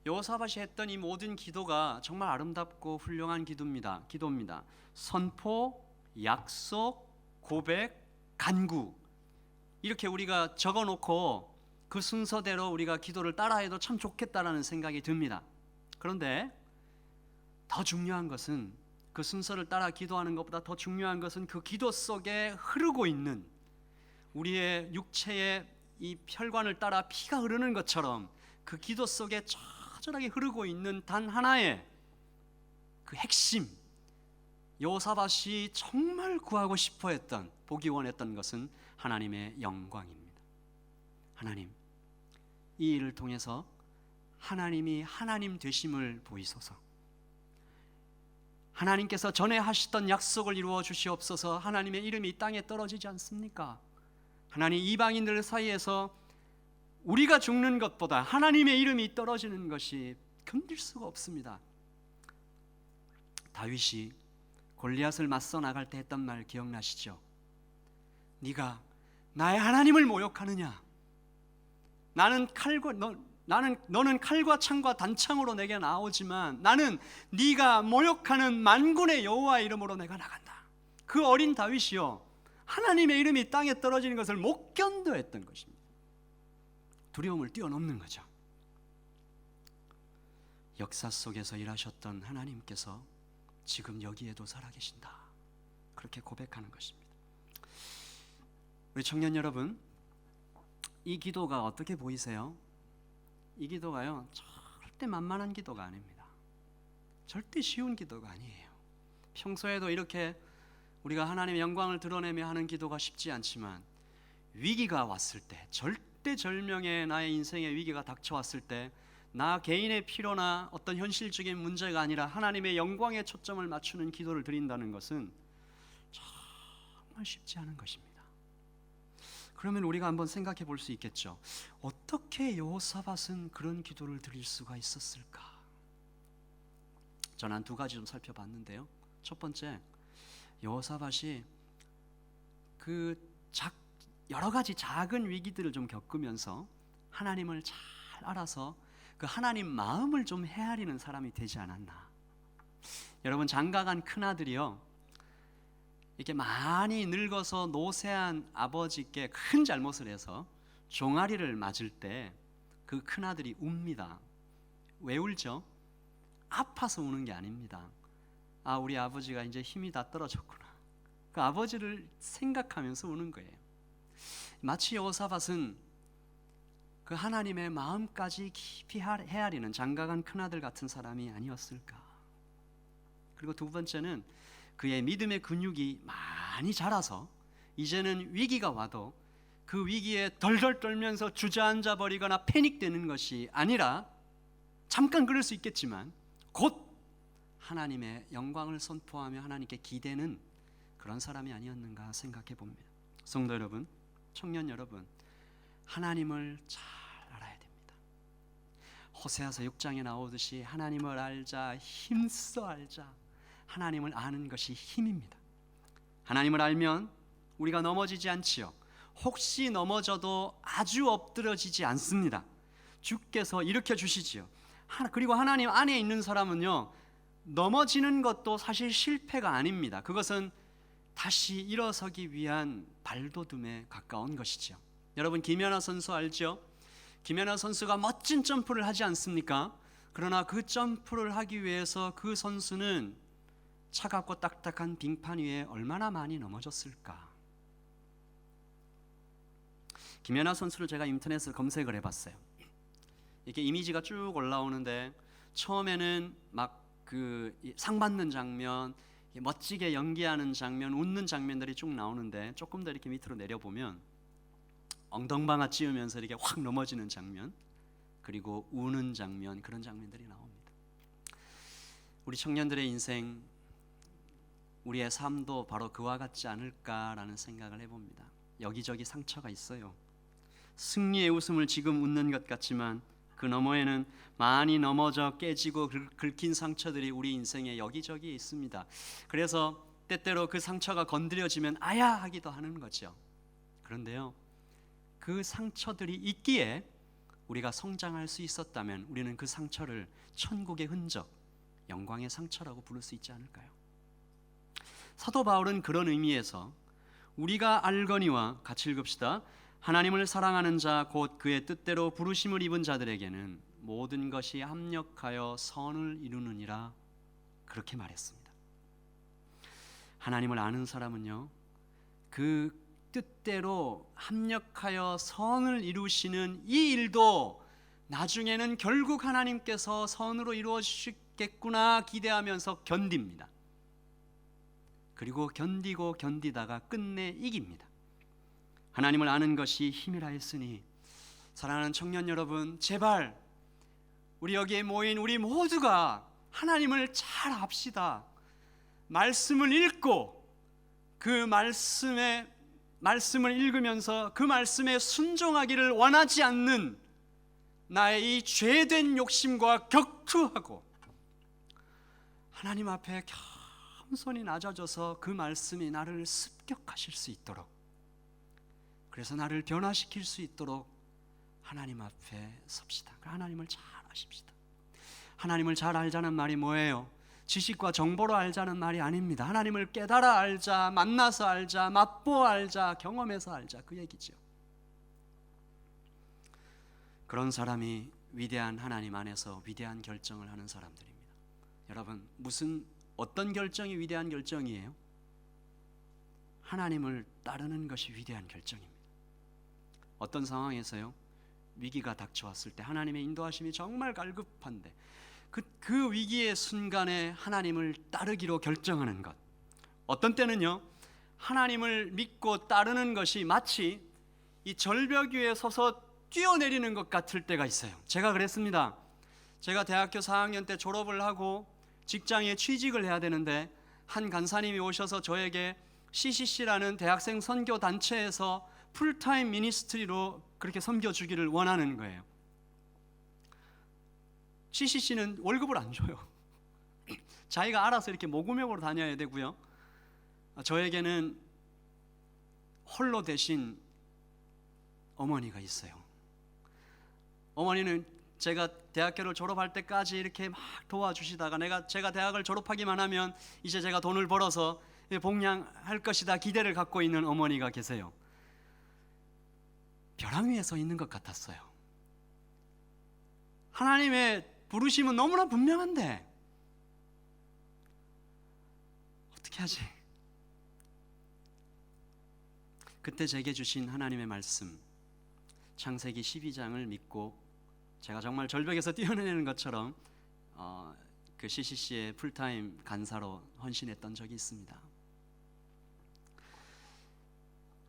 S1: 여호사밧이 했던 이 모든 기도가 정말 아름답고 훌륭한 기도입니다. 선포, 약속, 고백, 간구, 이렇게 우리가 적어놓고 그 순서대로 우리가 기도를 따라해도 참 좋겠다라는 생각이 듭니다. 그런데 더 중요한 것은, 그 순서를 따라 기도하는 것보다 더 중요한 것은 그 기도 속에 흐르고 있는, 우리의 육체의 이 혈관을 따라 피가 흐르는 것처럼 그 기도 속에 처절하게 흐르고 있는 단 하나의 그 핵심, 여호사밧이 정말 구하고 싶어 했던, 보기 원했던 것은 하나님의 영광입니다. 하나님, 이 일을 통해서 하나님이 하나님 되심을 보이소서. 하나님께서 전에 하시던 약속을 이루어 주시옵소서. 하나님의 이름이 이 땅에 떨어지지 않습니까? 하나님, 이방인들 사이에서 우리가 죽는 것보다 하나님의 이름이 떨어지는 것이 견딜 수가 없습니다. 다윗이 골리앗을 맞서 나갈 때 했던 말 기억나시죠? 네가 나의 하나님을 모욕하느냐? 너는 칼과 창과 단창으로 내게 나오지만 나는 네가 모욕하는 만군의 여호와의 이름으로 내가 나간다. 그 어린 다윗이요, 하나님의 이름이 땅에 떨어지는 것을 못 견뎌했던 것입니다. 두려움을 뛰어넘는 거죠. 역사 속에서 일하셨던 하나님께서 지금 여기에도 살아계신다, 그렇게 고백하는 것입니다. 우리 청년 여러분, 이 기도가 어떻게 보이세요? 이 기도가요, 절대 만만한 기도가 아닙니다. 절대 쉬운 기도가 아니에요. 평소에도 이렇게 우리가 하나님의 영광을 드러내며 하는 기도가 쉽지 않지만, 위기가 왔을 때, 절대절명의 나의 인생의 위기가 닥쳐왔을 때 나 개인의 필요나 어떤 현실적인 문제가 아니라 하나님의 영광에 초점을 맞추는 기도를 드린다는 것은 정말 쉽지 않은 것입니다. 그러면 우리가 한번 생각해 볼 수 있겠죠. 어떻게 여호사밧은 그런 기도를 드릴 수가 있었을까? 저는 한 두 가지 좀 살펴봤는데요. 첫 번째, 여호사밧이 여러 가지 작은 위기들을 좀 겪으면서 하나님을 잘 알아서 그 하나님 마음을 좀 헤아리는 사람이 되지 않았나. 여러분, 장가간 큰아들이요, 이렇게 많이 늙어서 노쇠한 아버지께 큰 잘못을 해서 종아리를 맞을 때 그 큰아들이 웁니다. 왜 울죠? 아파서 우는 게 아닙니다. 아, 우리 아버지가 이제 힘이 다 떨어졌구나. 그 아버지를 생각하면서 우는 거예요. 마치 여호사밧은 그 하나님의 마음까지 깊이 헤아리는 장가간 큰아들 같은 사람이 아니었을까. 그리고 두 번째는 그의 믿음의 근육이 많이 자라서 이제는 위기가 와도 그 위기에 덜덜 떨면서 주저앉아 버리거나 패닉되는 것이 아니라, 잠깐 그럴 수 있겠지만 곧 하나님의 영광을 선포하며 하나님께 기대는 그런 사람이 아니었는가 생각해 봅니다. 성도 여러분, 청년 여러분, 하나님을 잘 알아야 됩니다. 호세아서 6장에 나오듯이 하나님을 알자, 힘써 알자. 하나님을 아는 것이 힘입니다. 하나님을 알면 우리가 넘어지지 않지요. 혹시 넘어져도 아주 엎드러지지 않습니다. 주께서 일으켜 주시지요. 그리고 하나님 안에 있는 사람은요, 넘어지는 것도 사실 실패가 아닙니다. 그것은 다시 일어서기 위한 발돋움에 가까운 것이죠. 여러분, 김연아 선수 알죠? 김연아 선수가 멋진 점프를 하지 않습니까? 그러나 그 점프를 하기 위해서 그 선수는 차갑고 딱딱한 빙판 위에 얼마나 많이 넘어졌을까? 김연아 선수를 제가 인터넷에 검색을 해봤어요. 이렇게 이미지가 쭉 올라오는데 처음에는 막 그 상 받는 장면, 멋지게 연기하는 장면, 웃는 장면들이 쭉 나오는데 조금 더 이렇게 밑으로 내려보면 엉덩방아 찧으면서 이렇게 확 넘어지는 장면, 그리고 우는 장면, 그런 장면들이 나옵니다. 우리 청년들의 인생, 우리의 삶도 바로 그와 같지 않을까라는 생각을 해봅니다. 여기저기 상처가 있어요. 승리의 웃음을 지금 웃는 것 같지만 그 너머에는 많이 넘어져 깨지고 긁힌 상처들이 우리 인생에 여기저기 있습니다. 그래서 때때로 그 상처가 건드려지면 아야 하기도 하는 거죠. 그런데요, 그 상처들이 있기에 우리가 성장할 수 있었다면 우리는 그 상처를 천국의 흔적, 영광의 상처라고 부를 수 있지 않을까요? 사도 바울은 그런 의미에서 우리가 알거니와 같이 읽읍시다. 하나님을 사랑하는 자 곧 그의 뜻대로 부르심을 입은 자들에게는 모든 것이 합력하여 선을 이루느니라, 그렇게 말했습니다. 하나님을 아는 사람은요, 그 뜻대로 합력하여 선을 이루시는 이 일도 나중에는 결국 하나님께서 선으로 이루어 주시겠구나 기대하면서 견딥니다. 그리고 견디고 견디다가 끝내 이깁니다. 하나님을 아는 것이 힘이라 했으니, 사랑하는 청년 여러분, 제발 우리 여기에 모인 우리 모두가 하나님을 잘 압시다. 말씀을 읽고 그 말씀을 읽으면서 그 말씀에 순종하기를 원하지 않는 나의 이 죄된 욕심과 격투하고 하나님 앞에 겸손히 낮아져서 그 말씀이 나를 습격하실 수 있도록, 그래서 나를 변화시킬 수 있도록 하나님 앞에 섭시다. 하나님을 잘 아십시다. 하나님을 잘 알자는 말이 뭐예요? 지식과 정보로 알자는 말이 아닙니다. 하나님을 깨달아 알자, 만나서 알자, 맛보아 알자, 경험해서 알자, 그 얘기죠. 그런 사람이 위대한 하나님 안에서 위대한 결정을 하는 사람들입니다. 여러분, 어떤 결정이 위대한 결정이에요? 하나님을 따르는 것이 위대한 결정입니다. 어떤 상황에서요, 위기가 닥쳐왔을 때 하나님의 인도하심이 정말 갈급한데 그 위기의 순간에 하나님을 따르기로 결정하는 것. 어떤 때는요, 하나님을 믿고 따르는 것이 마치 이 절벽 위에 서서 뛰어내리는 것 같을 때가 있어요. 제가 그랬습니다. 제가 대학교 4학년 때 졸업을 하고 직장에 취직을 해야 되는데 한 간사님이 오셔서 저에게 CCC라는 대학생 선교 단체에서 풀타임 미니스트리로 그렇게 섬겨주기를 원하는 거예요. CCC는 월급을 안 줘요. 자기가 알아서 이렇게 모금액으로 다녀야 되고요. 저에게는 홀로 되신 어머니가 있어요. 어머니는 제가 대학교를 졸업할 때까지 이렇게 막 도와주시다가 제가 대학을 졸업하기만 하면 이제 제가 돈을 벌어서 봉양할 것이다 기대를 갖고 있는 어머니가 계세요. 벼랑 위에 서 있는 것 같았어요. 하나님의 부르심은 너무나 분명한데 어떻게 하지? 그때 제게 주신 하나님의 말씀, 창세기 12장을 믿고 제가 정말 절벽에서 뛰어내리는 것처럼 그 CCC의 풀타임 간사로 헌신했던 적이 있습니다.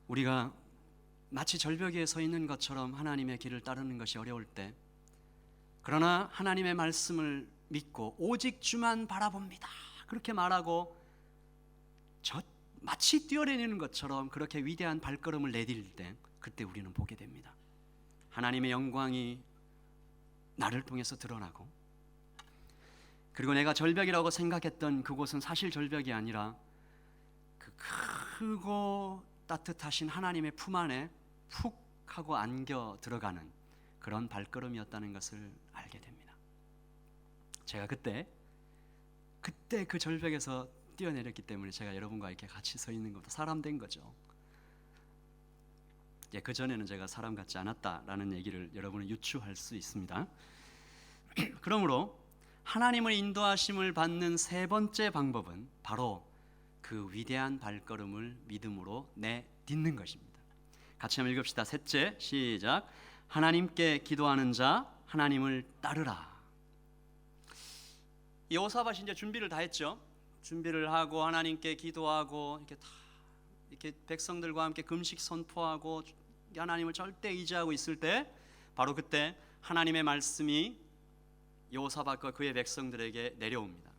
S1: 우리가 마치 절벽 위에 서 있는 것처럼 하나님의 길을 따르는 것이 어려울 때, 그러나 하나님의 말씀을 믿고 오직 주만 바라봅니다 그렇게 말하고 마치 뛰어내리는 것처럼 그렇게 위대한 발걸음을 내딜 때, 그때 우리는 보게 됩니다. 하나님의 영광이 나를 통해서 드러나고, 그리고 내가 절벽이라고 생각했던 그곳은 사실 절벽이 아니라 그 크고 따뜻하신 하나님의 품 안에 푹 하고 안겨 들어가는 그런 발걸음이었다는 것을 알게 됩니다. 제가 그때 그 절벽에서 뛰어내렸기 때문에 제가 여러분과 이렇게 같이 서 있는 것도 사람 된 거죠. 그 전에는 제가 사람 같지 않았다라는 얘기를 여러분은 유추할 수 있습니다. 그러므로 하나님의 인도하심을 받는 세 번째 방법은 바로 그 위대한 발걸음을 믿음으로 내딛는 것입니다. 같이 한번 읽읍시다. 셋째, 시작. 하나님께 기도하는 자 하나님을 따르라. 여호사밧이 이제 준비를 다 했죠. 준비를 하고 하나님께 기도하고 이렇게 백성들과 함께 금식 선포하고 하나님을 절대 의지하고 있을 때, 바로 그때 하나님의 말씀이 여호사밧과 그의 백성들에게 내려옵니다.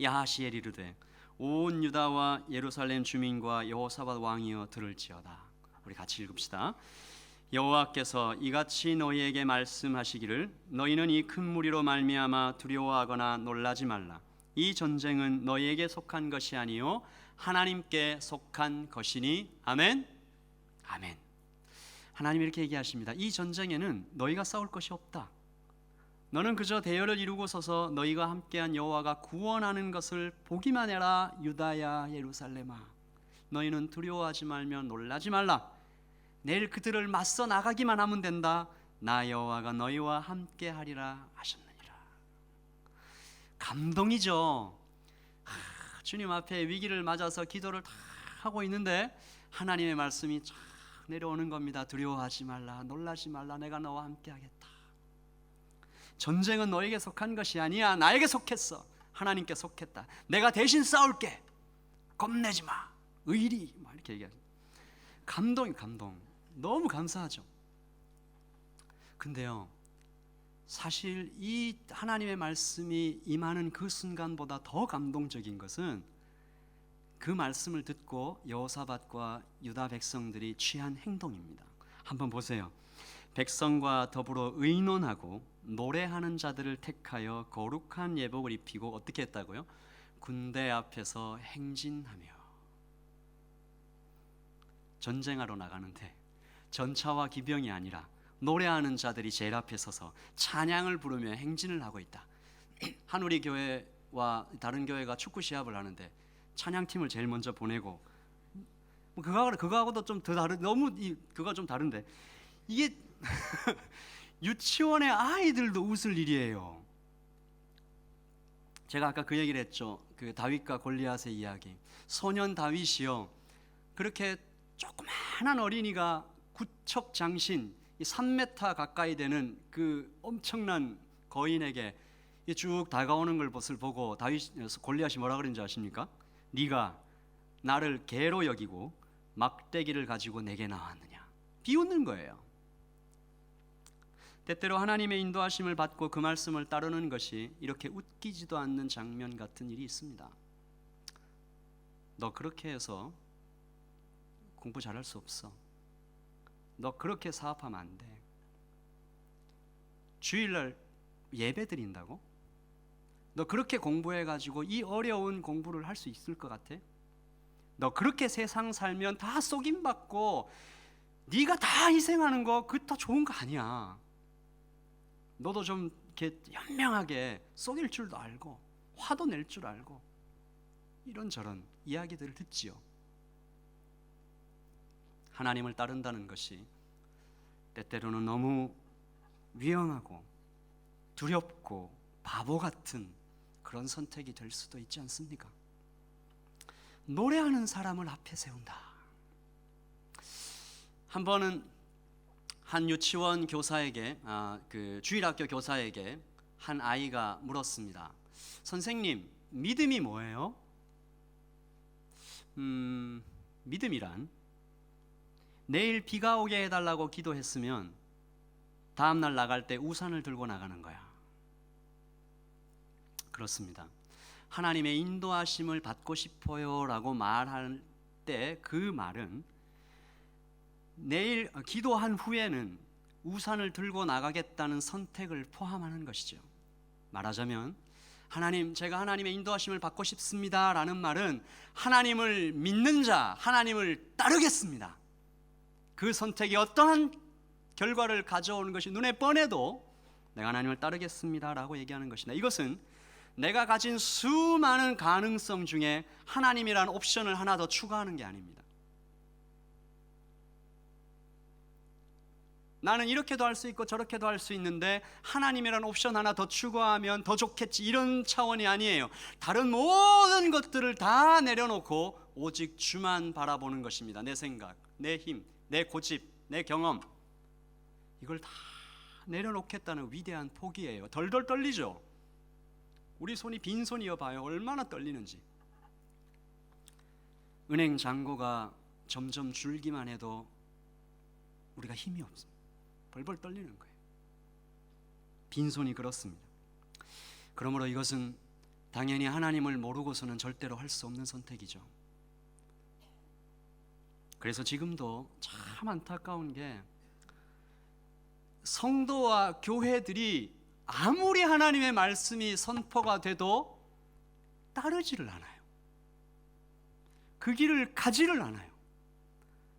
S1: 야하시엘 이르되 온 유다와 예루살렘 주민과 여호사밧 왕이여 들을지어다. 우리 같이 읽읍시다. 여호와께서 이같이 너희에게 말씀하시기를 너희는 이 큰 무리로 말미암아 두려워하거나 놀라지 말라. 이 전쟁은 너희에게 속한 것이 아니요 하나님께 속한 것이니. 아멘. 아멘. 하나님이 이렇게 얘기하십니다. 이 전쟁에는 너희가 싸울 것이 없다. 너는 그저 대열을 이루고 서서 너희가 함께한 여호와가 구원하는 것을 보기만 해라. 유다야 예루살렘아, 너희는 두려워하지 말며 놀라지 말라. 내일 그들을 맞서 나가기만 하면 된다. 나 여호와가 너희와 함께하리라 하셨느니라. 감동이죠. 주님 앞에 위기를 맞아서 기도를 다 하고 있는데 하나님의 말씀이 쫙 내려오는 겁니다. 두려워하지 말라, 놀라지 말라, 내가 너와 함께하겠다. 전쟁은 너에게 속한 것이 아니야. 나에게 속했어. 하나님께 속했다. 내가 대신 싸울게. 겁내지 마. 의리. 막 이렇게 얘기하죠. 감동. 너무 감사하죠. 근데요, 사실 이 하나님의 말씀이 임하는 그 순간보다 더 감동적인 것은 그 말씀을 듣고 여호사밧과 유다 백성들이 취한 행동입니다. 한번 보세요. 백성과 더불어 의논하고 노래하는 자들을 택하여 거룩한 예복을 입히고 어떻게 했다고요? 군대 앞에서 행진하며. 전쟁하러 나가는데 전차와 기병이 아니라 노래하는 자들이 제일 앞에 서서 찬양을 부르며 행진을 하고 있다. 한 우리 교회와 다른 교회가 축구 시합을 하는데 찬양팀을 제일 먼저 보내고, 그거하고도 좀 더 다른, 너무 그거 좀 다른데, 이게 유치원의 아이들도 웃을 일이에요. 제가 아까 그 얘기를 했죠. 그 다윗과 골리앗의 이야기. 소년 다윗이요, 그렇게 조그마한 어린이가 구척장신 3m 가까이 되는 그 엄청난 거인에게 쭉 다가오는 것을 보고 골리앗이 뭐라 그랬는지 아십니까? 네가 나를 개로 여기고 막대기를 가지고 내게 나왔느냐. 비웃는 거예요. 때때로 하나님의 인도하심을 받고 그 말씀을 따르는 것이 이렇게 웃기지도 않는 장면 같은 일이 있습니다. 너 그렇게 해서 공부 잘할 수 없어. 너 그렇게 사업하면 안 돼. 주일날 예배 드린다고? 너 그렇게 공부해가지고 이 어려운 공부를 할 수 있을 것 같아? 너 그렇게 세상 살면 다 속임받고 네가 다 희생하는 거 그거 다 좋은 거 아니야. 너도 좀 이렇게 현명하게 속일 줄도 알고 화도 낼 줄 알고 이런저런 이야기들을 듣지요. 하나님을 따른다는 것이 때때로는 너무 위험하고 두렵고 바보 같은 그런 선택이 될 수도 있지 않습니까? 노래하는 사람을 앞에 세운다. 한 번은 한 유치원 교사에게 그 주일학교 교사에게 한 아이가 물었습니다. 선생님, 믿음이 뭐예요? 믿음이란 내일 비가 오게 해달라고 기도했으면 다음날 나갈 때 우산을 들고 나가는 거야. 그렇습니다. 하나님의 인도하심을 받고 싶어요 라고 말할 때 그 말은 내일 기도한 후에는 우산을 들고 나가겠다는 선택을 포함하는 것이죠. 말하자면 하나님, 제가 하나님의 인도하심을 받고 싶습니다 라는 말은 하나님을 믿는 자, 하나님을 따르겠습니다. 그 선택이 어떠한 결과를 가져오는 것이 눈에 뻔해도 내가 하나님을 따르겠습니다 라고 얘기하는 것이다. 이것은 내가 가진 수많은 가능성 중에 하나님이라는 옵션을 하나 더 추가하는 게 아닙니다. 나는 이렇게도 할 수 있고 저렇게도 할 수 있는데 하나님이라는 옵션 하나 더 추가하면 더 좋겠지, 이런 차원이 아니에요. 다른 모든 것들을 다 내려놓고 오직 주만 바라보는 것입니다. 내 생각, 내 힘, 내 고집, 내 경험, 이걸 다 내려놓겠다는 위대한 포기예요. 덜덜 떨리죠? 우리 손이 빈손이어 봐요. 얼마나 떨리는지. 은행 잔고가 점점 줄기만 해도 우리가 힘이 없습니다. 벌벌 떨리는 거예요. 빈손이 그렇습니다. 그러므로 이것은 당연히 하나님을 모르고서는 절대로 할 수 없는 선택이죠. 그래서 지금도 참 안타까운 게 성도와 교회들이 아무리 하나님의 말씀이 선포가 돼도 따르지를 않아요. 그 길을 가지를 않아요.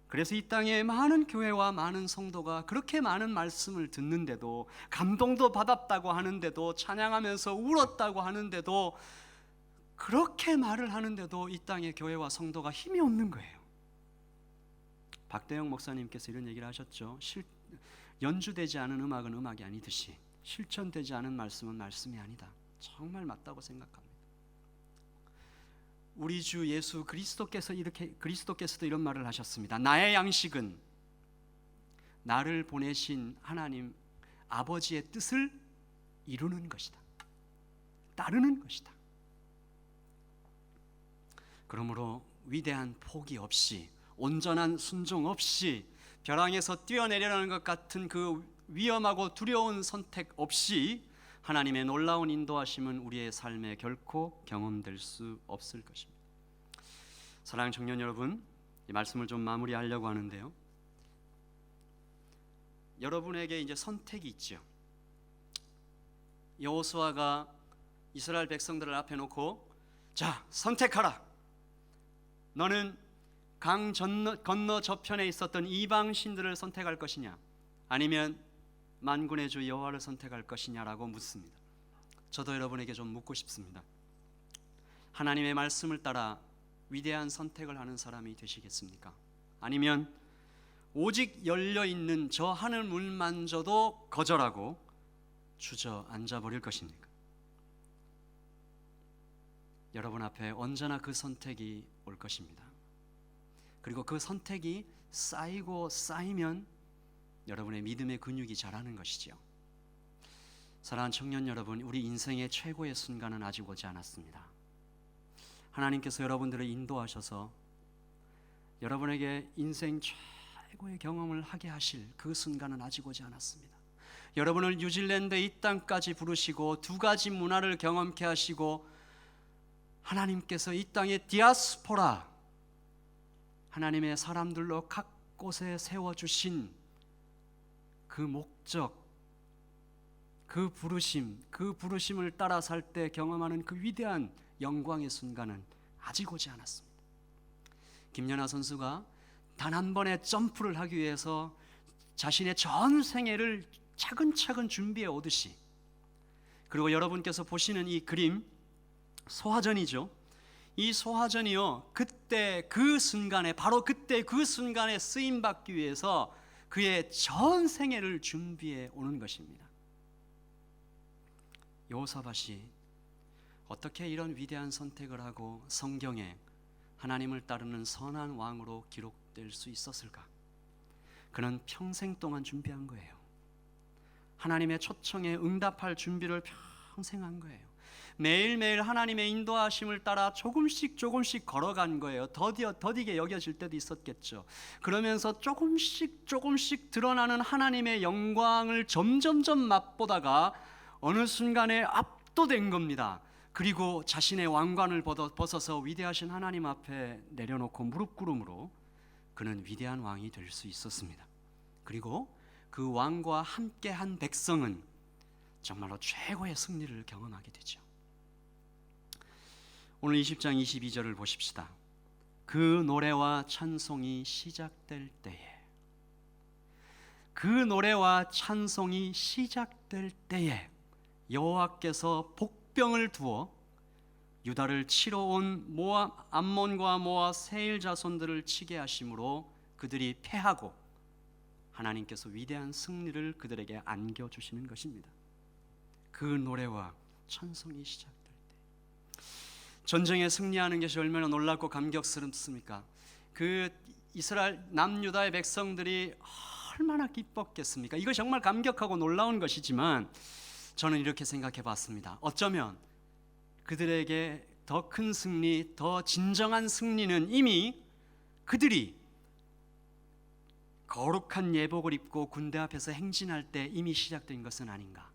S1: 그래서 이 땅에 많은 교회와 많은 성도가 그렇게 많은 말씀을 듣는데도, 감동도 받았다고 하는데도, 찬양하면서 울었다고 하는데도, 그렇게 말을 하는데도 이 땅의 교회와 성도가 힘이 없는 거예요. 박대영 목사님께서 이런 얘기를 하셨죠. 연주되지 않은 음악은 음악이 아니듯이 실천되지 않은 말씀은 말씀이 아니다. 정말 맞다고 생각합니다. 우리 주 예수 그리스도께서도 이런 말을 하셨습니다. 나의 양식은 나를 보내신 하나님 아버지의 뜻을 이루는 것이다. 따르는 것이다. 그러므로 위대한 포기 없이, 온전한 순종 없이, 벼랑에서 뛰어내려가는 것 같은 그 위험하고 두려운 선택 없이 하나님의 놀라운 인도하심은 우리의 삶에 결코 경험될 수 없을 것입니다. 사랑하는 청년 여러분, 이 말씀을 좀 마무리하려고 하는데요. 여러분에게 이제 선택이 있죠. 여호수아가 이스라엘 백성들을 앞에 놓고, 자, 선택하라. 너는 강 건너 저편에 있었던 이방 신들을 선택할 것이냐, 아니면 만군의 주 여호와를 선택할 것이냐라고 묻습니다. 저도 여러분에게 좀 묻고 싶습니다. 하나님의 말씀을 따라 위대한 선택을 하는 사람이 되시겠습니까? 아니면 오직 열려있는 저 하늘 문만저도 거절하고 주저앉아 버릴 것입니까? 여러분 앞에 언제나 그 선택이 올 것입니다. 그리고 그 선택이 쌓이고 쌓이면 여러분의 믿음의 근육이 자라는 것이죠. 사랑하는 청년 여러분, 우리 인생의 최고의 순간은 아직 오지 않았습니다. 하나님께서 여러분들을 인도하셔서 여러분에게 인생 최고의 경험을 하게 하실 그 순간은 아직 오지 않았습니다. 여러분을 뉴질랜드 이 땅까지 부르시고 두 가지 문화를 경험케 하시고 하나님께서 이 땅의 디아스포라, 하나님의 사람들로 각 곳에 세워주신 그 목적, 그 부르심을 따라 살 때 경험하는 그 위대한 영광의 순간은 아직 오지 않았습니다. 김연아 선수가 단 한 번의 점프를 하기 위해서 자신의 전 생애를 차근차근 준비해 오듯이, 그리고 여러분께서 보시는 이 그림, 소화전이죠. 이 소화전이요, 그때 그 순간에, 바로 그때 그 순간에 쓰임 받기 위해서 그의 전 생애를 준비해 오는 것입니다. 여호사밧이 어떻게 이런 위대한 선택을 하고 성경에 하나님을 따르는 선한 왕으로 기록될 수 있었을까? 그는 평생 동안 준비한 거예요. 하나님의 초청에 응답할 준비를 평생 한 거예요. 매일매일 하나님의 인도하심을 따라 조금씩 걸어간 거예요. 더디게 여겨질 때도 있었겠죠. 그러면서 조금씩 드러나는 하나님의 영광을 점점점 맛보다가 어느 순간에 압도된 겁니다. 그리고 자신의 왕관을 벗어서 위대하신 하나님 앞에 내려놓고 무릎 꿇음으로 그는 위대한 왕이 될 수 있었습니다. 그리고 그 왕과 함께한 백성은 정말로 최고의 승리를 경험하게 되죠. 오늘 20장 22절을 보십시다. 그 노래와 찬송이 시작될 때에, 그 노래와 찬송이 시작될 때에 여호와께서 복병을 두어 유다를 치러 온 모압, 암몬과 모압 세일 자손들을 치게 하심으로 그들이 패하고 하나님께서 위대한 승리를 그들에게 안겨주시는 것입니다. 그 노래와 찬송이 시작될 때, 전쟁에 승리하는 것이 얼마나 놀랍고 감격스럽습니까? 그 이스라엘 남유다의 백성들이 얼마나 기뻤겠습니까? 이거 정말 감격하고 놀라운 것이지만 저는 이렇게 생각해 봤습니다. 어쩌면 그들에게 더 큰 승리, 더 진정한 승리는 이미 그들이 거룩한 예복을 입고 군대 앞에서 행진할 때 이미 시작된 것은 아닌가.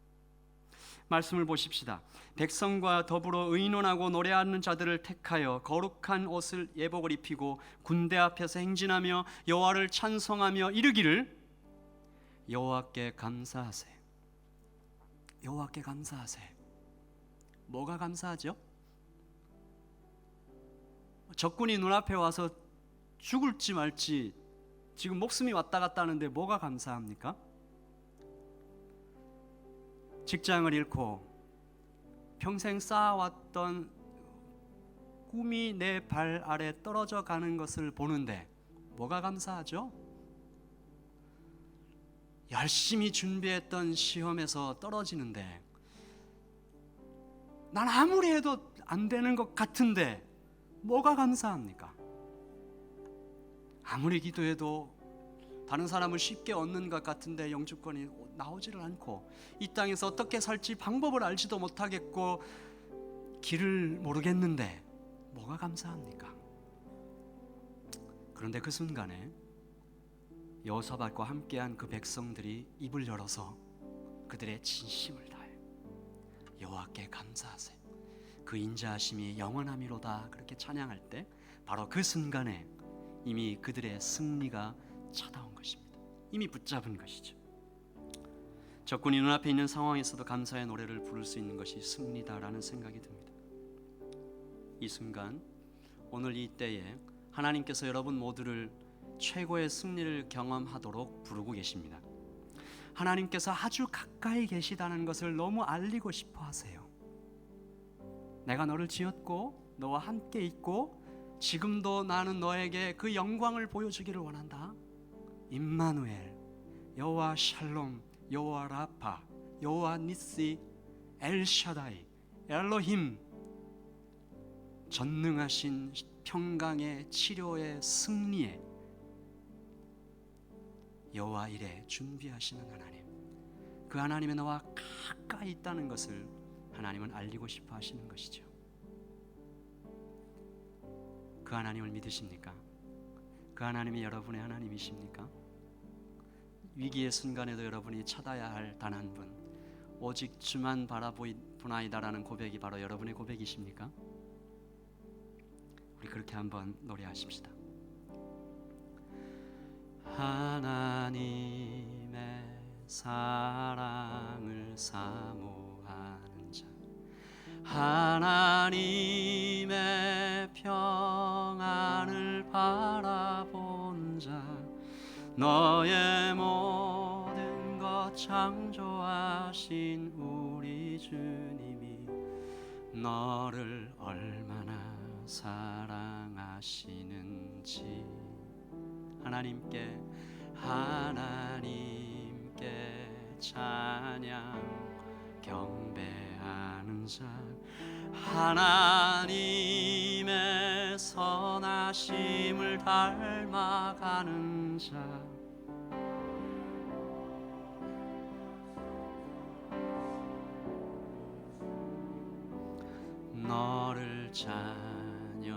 S1: 말씀을 보십시다. 백성과 더불어 의논하고 노래하는 자들을 택하여 거룩한 옷을 예복을 입히고 군대 앞에서 행진하며 여호와를 찬송하며 이르기를 여호와께 감사하세. 여호와께 감사하세. 뭐가 감사하죠? 적군이 눈앞에 와서 죽을지 말지 지금 목숨이 왔다 갔다 하는데 뭐가 감사합니까? 직장을 잃고 평생 쌓아왔던 꿈이 내 발 아래 떨어져 가는 것을 보는데 뭐가 감사하죠? 열심히 준비했던 시험에서 떨어지는데 난 아무리 해도 안 되는 것 같은데 뭐가 감사합니까? 아무리 기도해도 다른 사람을 쉽게 얻는 것 같은데 영주권이 나오지를 않고 이 땅에서 어떻게 살지 방법을 알지도 못하겠고 길을 모르겠는데 뭐가 감사합니까? 그런데 그 순간에 여호사밧과 함께한 그 백성들이 입을 열어서 그들의 진심을 다해 여호와께 감사하세. 그 인자하심이 영원함이로다 그렇게 찬양할 때 바로 그 순간에 이미 그들의 승리가 찾아온 것입니다. 이미 붙잡은 것이죠. 적군이 눈앞에 있는 상황에서도 감사의 노래를 부를 수 있는 것이 승리다라는 생각이 듭니다. 이 순간, 오늘 이 때에 하나님께서 여러분 모두를 최고의 승리를 경험하도록 부르고 계십니다. 하나님께서 아주 가까이 계시다는 것을 너무 알리고 싶어 하세요. 내가 너를 지었고 너와 함께 있고 지금도 나는 너에게 그 영광을 보여주기를 원한다. 임마누엘, 여호와 샬롬, 여호와 라파, 여호와 니시, 엘샤다이, 엘로힘, 전능하신 평강의 치료의 승리의 여호와 이레 준비하시는 하나님, 그 하나님의 너와 가까이 있다는 것을 하나님은 알리고 싶어 하시는 것이죠. 그 하나님을 믿으십니까? 그 하나님이 여러분의 하나님이십니까? 위기의 순간에도 여러분이 찾아야 할 단 한 분, 오직 주만 바라보나이다라는 고백이 바로 여러분의 고백이십니까? 우리 그렇게 한번 노래하십시다. 하나님의 사랑을 사모하는 자, 하나님의 평안을 바라본 자, 너의 모든 것 창조하신 우리 주님이 너를 얼마나 사랑하시는지 하나님께 찬양 경배하는 자, 하나님의 선하심을 닮아가는 자, 너를 자녀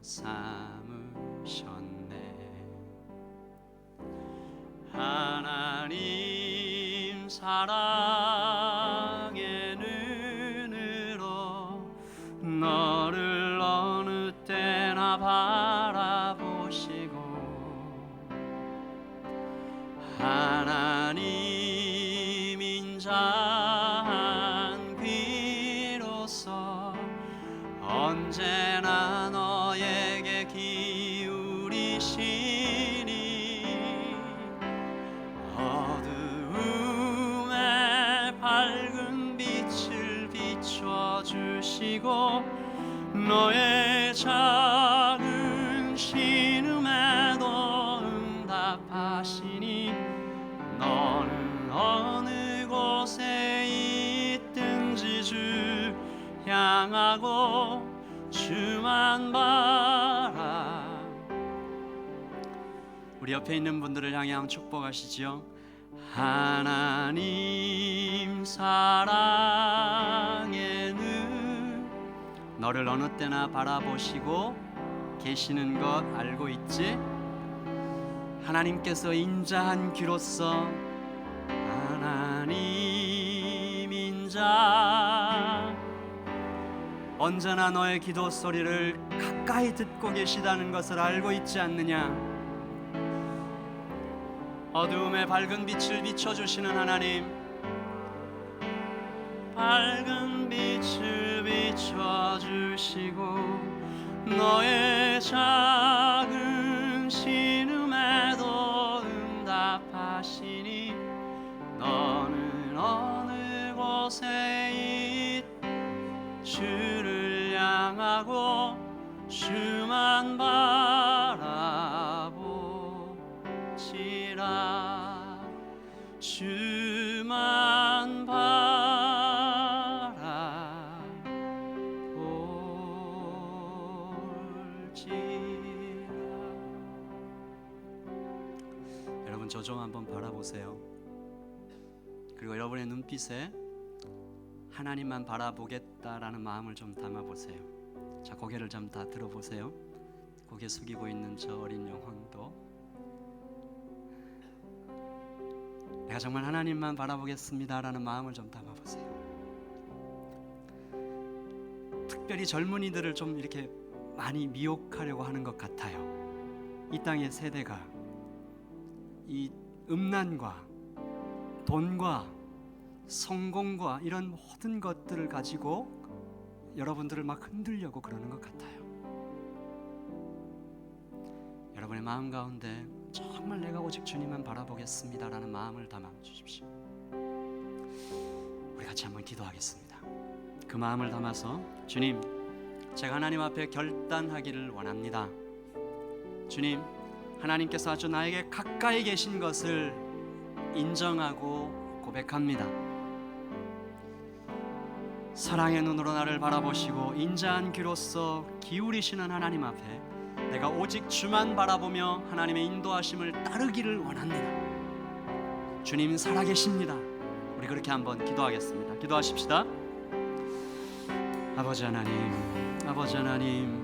S1: 삼으셨네. 하나님 사랑의 눈으로 너를 어느 때나 바라보시고, 하나님 인자한 귀로서 언제나 너에게 기울이시니, 어두움에 밝은 빛을 비춰주시고, 너의 작은 신음에도 응답하시니, 너는 어느 곳에 있든지 주 향하고 주만 바라. 우리 옆에 있는 분들을 향해 한번 축복하시지요. 하나님 사랑의 눈, 너를 어느 때나 바라보시고 계시는 것 알고 있지? 하나님께서 인자한 귀로서, 하나님 인자, 언제나 너의 기도 소리를 가까이 듣고 계시다는 것을 알고 있지 않느냐? 어두움에 밝은 빛을 비춰주시는 하나님, 밝은 빛을 비춰주시고, 너의 작은 신음에도 응답하시니, 너는 어느 곳에 주를 향하고 주만 바라보시라. 주만 바라볼지라. 여러분 저 좀 한번 바라보세요. 그리고 여러분의 눈빛에 하나님만 바라보겠다라는 마음을 좀 담아보세요. 자, 고개를 좀 다 들어보세요. 고개 숙이고 있는 저 어린 영혼도 내가 정말 하나님만 바라보겠습니다라는 마음을 좀 담아보세요. 특별히 젊은이들을 좀 이렇게 많이 미혹하려고 하는 것 같아요. 이 땅의 세대가 이 음란과 돈과 성공과 이런 모든 것들을 가지고 여러분들을 막 흔들려고 그러는 것 같아요. 여러분의 마음 가운데 정말 내가 오직 주님만 바라보겠습니다라는 마음을 담아 주십시오. 우리 같이 한번 기도하겠습니다. 그 마음을 담아서, 주님, 제가 하나님 앞에 결단하기를 원합니다. 주님, 하나님께서 아주 나에게 가까이 계신 것을 인정하고 고백합니다. 사랑의 눈으로 나를 바라보시고 인자한 귀로서 기울이시는 하나님 앞에 내가 오직 주만 바라보며 하나님의 인도하심을 따르기를 원합니다. 주님 살아계십니다. 우리 그렇게 한번 기도하겠습니다. 기도하십시다. 아버지 하나님, 아버지 하나님,